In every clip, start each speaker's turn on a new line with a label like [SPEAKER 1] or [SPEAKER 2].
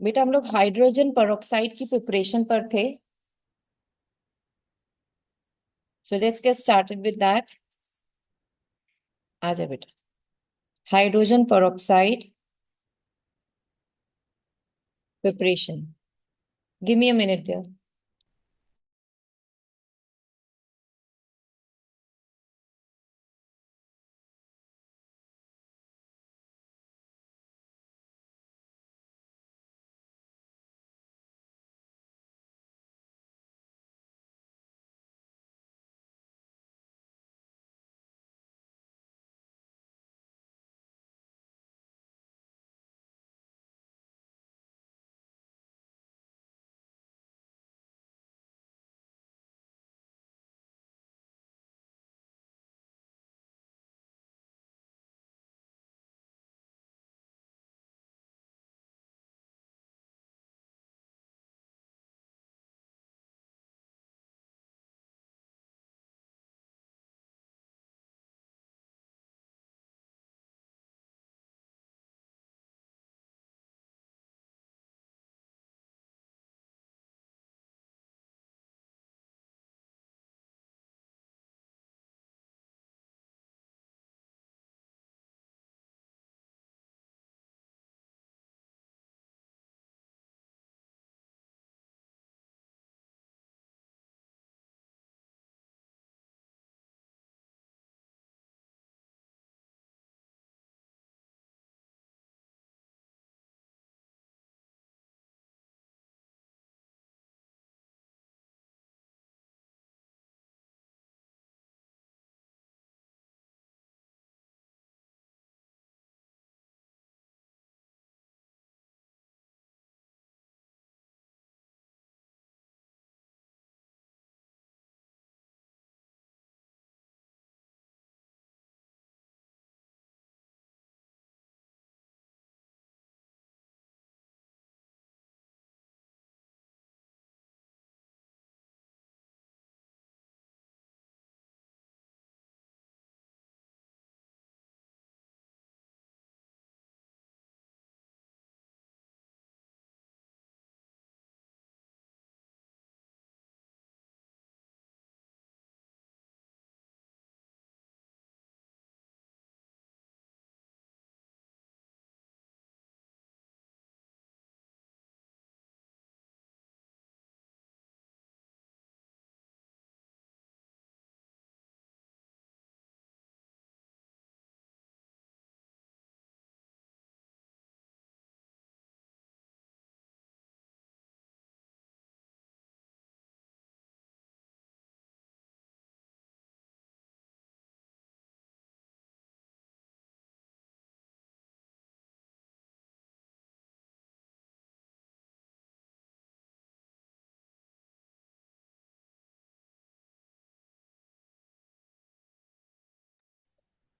[SPEAKER 1] बेटा हम लोग हाइड्रोजन पेरोक्साइड की प्रिपरेशन पर थे, so let's get started with that. आ जा बेटा, hydrogen peroxide preparation. Give me a minute there.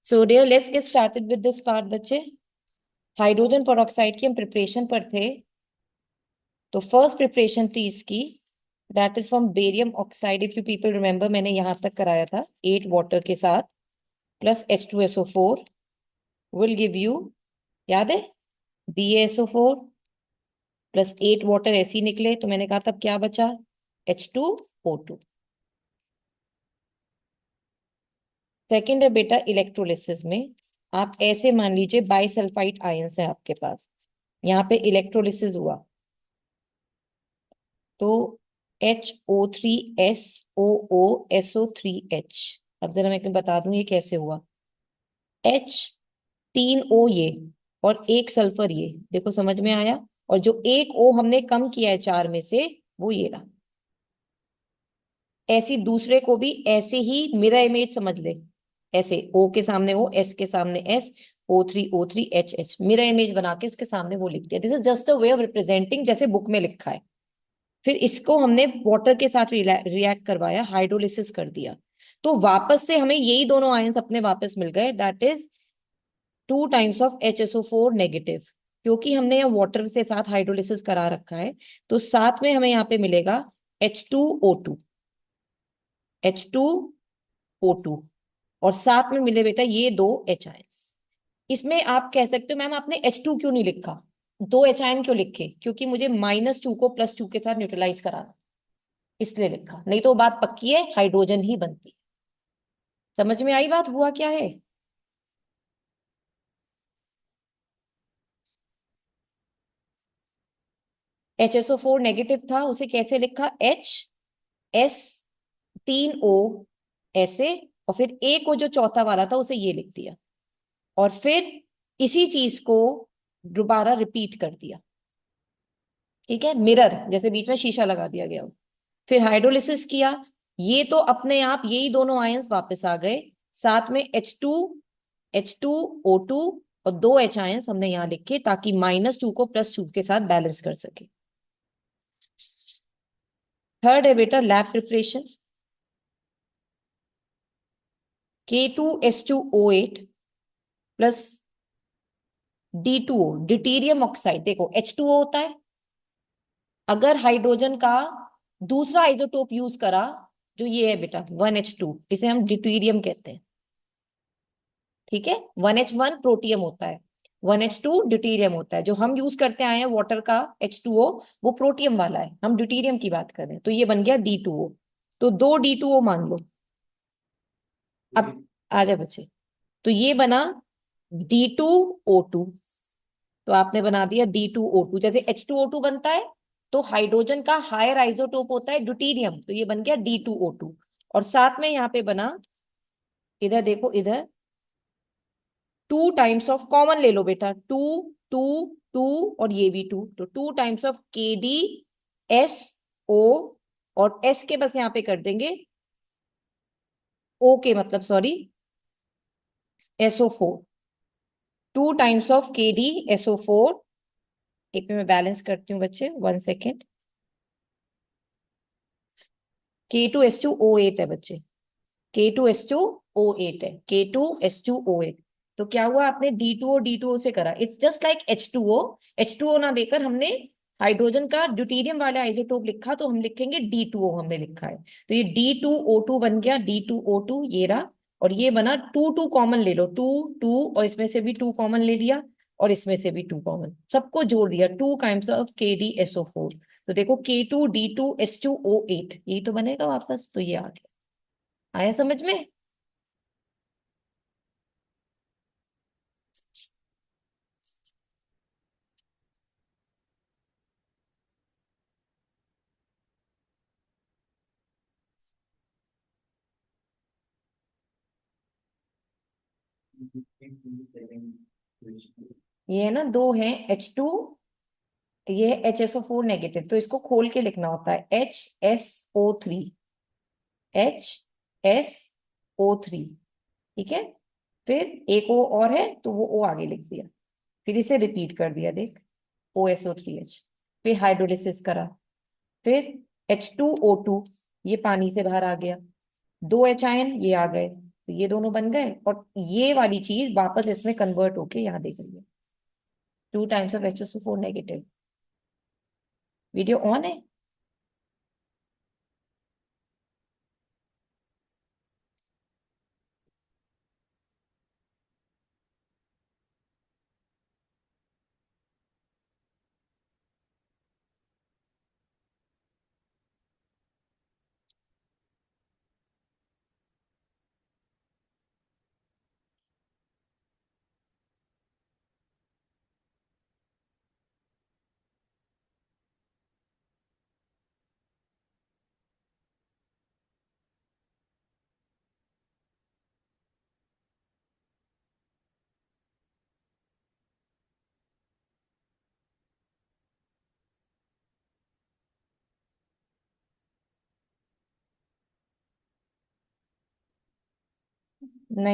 [SPEAKER 1] So dear let's get started with this part बच्चे। हाइड्रोजन पेरोक्साइड की हम प्रिपरेशन पर थे, तो फर्स्ट प्रिपरेशन थी इसकी, that is from barium oxide. If you people remember, मैंने यहां तक कराया था 8 वाटर के साथ plus H2SO4 will give you, याद है, BaSO4 प्लस 8 वाटर ऐसे ही निकले, तो मैंने कहा तब क्या बचा, H2O2। सेकेंड है बेटा इलेक्ट्रोलिसिस में, आप ऐसे मान लीजिए बाइसल्फाइड आयंस है आपके पास, यहाँ पे इलेक्ट्रोलिसिस हुआ तो HO3SOOSO3H। अब जरा मैं बता दूं ये कैसे हुआ। H 3 O ये और एक सल्फर ये, देखो समझ में आया। और जो एक O हमने कम किया है चार में से, वो ये रहा। ऐसी दूसरे को भी ऐसे ही मिरर इमेज समझ ले, ऐसे O के सामने O, S के सामने S, O3 O3 H mirror image बना के उसके सामने वो लिख दिया। This is just a way of representing, जैसे बुक में लिखा है। फिर इसको हमने वाटर के साथ रिएक्ट करवाया, हाइड्रोलिसिस कर दिया, तो वापस से हमें यही दोनों आयंस अपने वापस मिल गए, that is 2 times of HSO4 negative. क्योंकि हमने यहाँ वाटर से साथ हाइड्रोलिसिस करा रखा है, तो साथ में हमें यहाँ पे मिलेगा H2O2, H2O2, और साथ में मिले बेटा ये दो H आयंस। इसमें आप कह सकते हो मैम आपने H2 क्यों नहीं लिखा, दो एच आयन क्यों लिखे? क्योंकि मुझे -2 को +2 के साथ न्यूट्रलाइज कराना, इसलिए लिखा। नहीं तो बात पक्की है, हाइड्रोजन ही बनती। समझ में आई बात हुआ क्या है? HSO4 नेगेटिव था, उसे कैसे लिखा? HS3O ऐसे, और फिर ए को जो चौथा वाला था उसे ये लिख दिया, और फिर इसी चीज को दोबारा रिपीट कर दिया। ठीक है, मिरर जैसे बीच में शीशा लगा दिया गया हो। फिर हाइड्रोलिसिस किया, ये तो अपने आप यही दोनों आयंस वापस आ गए, साथ में H2O2 और दो H आयंस हमने यहाँ लिखे ताकि -2 को +2 के साथ बैलेंस कर सके। थर्ड है बेटा lab preparation, K2H2O8 plus D2O, deuterium oxide. देखो H2O होता है, अगर हाइड्रोजन का दूसरा आइसोटोप यूज करा, जो ये है बेटा 1H2, इसे हम ड्यूटीरियम कहते हैं। ठीक है, 1H1 प्रोटियम होता है, 1H2 ड्यूटीरियम होता है। जो हम यूज करते आए हैं वाटर का H2O, वो प्रोटियम वाला है, हम ड्यूटीरियम की बात कर रहे हैं। तो ये बन गया D2O। तो दो D2O मान लो। अब आ जाए बच्चे, तो ये बना D2O2। तो आपने बना दिया D2O2। जैसे H2O2 बनता है, तो हाइड्रोजन का हायर आइसोटोप होता है ड्यूटीरियम, तो ये बन गया D2O2। और साथ में यहाँ पे बना, इधर देखो इधर, 2 टाइम्स ऑफ कॉमन ले लो बेटा, 2 2 2, और ये भी 2, तो 2 टाइम्स ऑफ KdSO, और S के बस यहाँ पे कर देंगे O के, मतलब sorry SO4। 2 times of KdSO4। एक में मैं बैलेंस करती हूँ बच्चे, 1 सेकेंड। K2H2O8 है बच्चे, K2H2O8 है, K2H2O8। तो क्या हुआ, आपने D2O से करा, it's just like H2O। H2O ना लेकर हमने हाइड्रोजन का ड्यूटीरियम वाला आइसोटोप लिखा, तो हम लिखेंगे D2O हमने लिखा है। तो ये D2O2 बन गया, D2O2 ये रहा। और ये बना 2 2 कॉमन ले लो, 2 2, और इसमें से भी 2 कॉमन ले लिया, और इसमें से भी 2 कॉमन, सबको जोड़ दिया, 2 टाइम्स ऑफ KdSO4। तो देखो K2D2H2O8, यही तो बनेगा वापस। तो ये आ गया, आया समझ में? ये है ना, दो है H2, ये है HSO4 नेगेटिव, तो इसको खोल के लिखना होता है HSO3, HSO3। ठीक है, फिर एक O और है, तो वो O आगे लिख दिया, फिर इसे रिपीट कर दिया, देख OSO3H। फिर हाइड्रोलिसिस करा, फिर H2O2, ये पानी से बाहर आ गया, दो H आयन ये आ गए, तो ये दोनों बन गए, और ये वाली चीज वापस इसमें कन्वर्ट होके यहाँ दिख रही है, 2 times of HSO4 negative. Video on है? नहीं